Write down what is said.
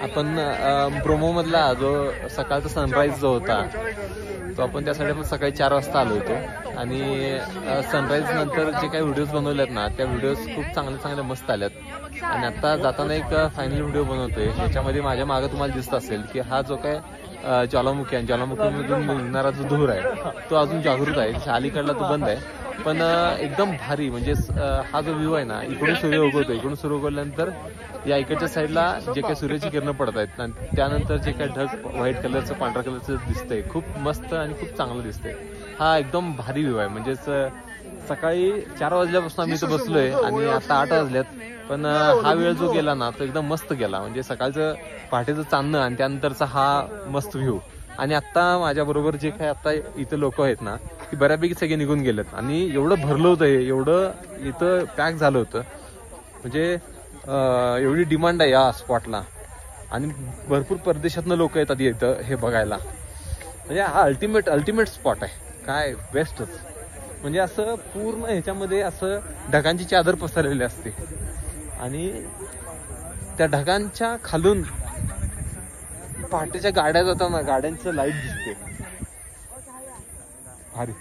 आपण ब्रोमो मधला जो सकाळचा सनराईज जो होता तो आपण त्यासाठी आपण सकाळी 4 वाजता आलो होतो आणि सनराईज नंतर जे काही व्हिडिओज बनवलेत ना त्या व्हिडिओज खूप चांगले मस्त आल्यात आणि आता जाताना एक फायनल व्हिडिओ बनवतोय ज्याच्यामध्ये माझ्या मागे तुम्हाला दिसत असेल की हा जो काय ज्वालामुखी आहे ज्वालामुखीमधून निघणारा जो धूर आहे तो अजून जागृत आहे, अलीकडला तो बंद आहे पण एकदम भारी म्हणजे हा जो व्ह्यू आहे ना इकडून सूर्य उगवतो, इकडून सूर्य उगवल्यानंतर या इकडच्या साईडला जे काही सूर्याची किरणं पडत आहेत आणि त्यानंतर जे काही ढग व्हाईट कलरचं पांढऱ्या कलरचं दिसतंय खूप मस्त आणि खूप चांगलं दिसतंय. हा एकदम भारी व्ह्यू आहे. म्हणजेच सकाळी 4 वाजल्यापासून आम्ही इथं बसलोय आणि आता 8 वाजल्यात पण हा वेळ जो गेला ना तो एकदम मस्त गेला. म्हणजे सकाळचं पहाटेचं चांदणं आणि त्यानंतरचा हा मस्त व्ह्यू आणि आता माझ्या बरोबर जे काही आता इथं लोक आहेत ना ती बऱ्यापैकी सगळे निघून गेलेत आणि एवढं भरलं होतं एवढं इथं पॅक झालं होतं म्हणजे एवढी डिमांड आहे या स्पॉटला आणि भरपूर परदेशातनं लोक येतात इथं हे बघायला. म्हणजे हा अल्टिमेट स्पॉट आहे. काय बेस्टच. म्हणजे असं पूर्ण ह्याच्यामध्ये असं ढगांची चादर पसरलेली असते आणि त्या ढगांच्या खालून पहाटेच्या गाड्या जाताना गाड्यांचं लाईट दिसते भारी.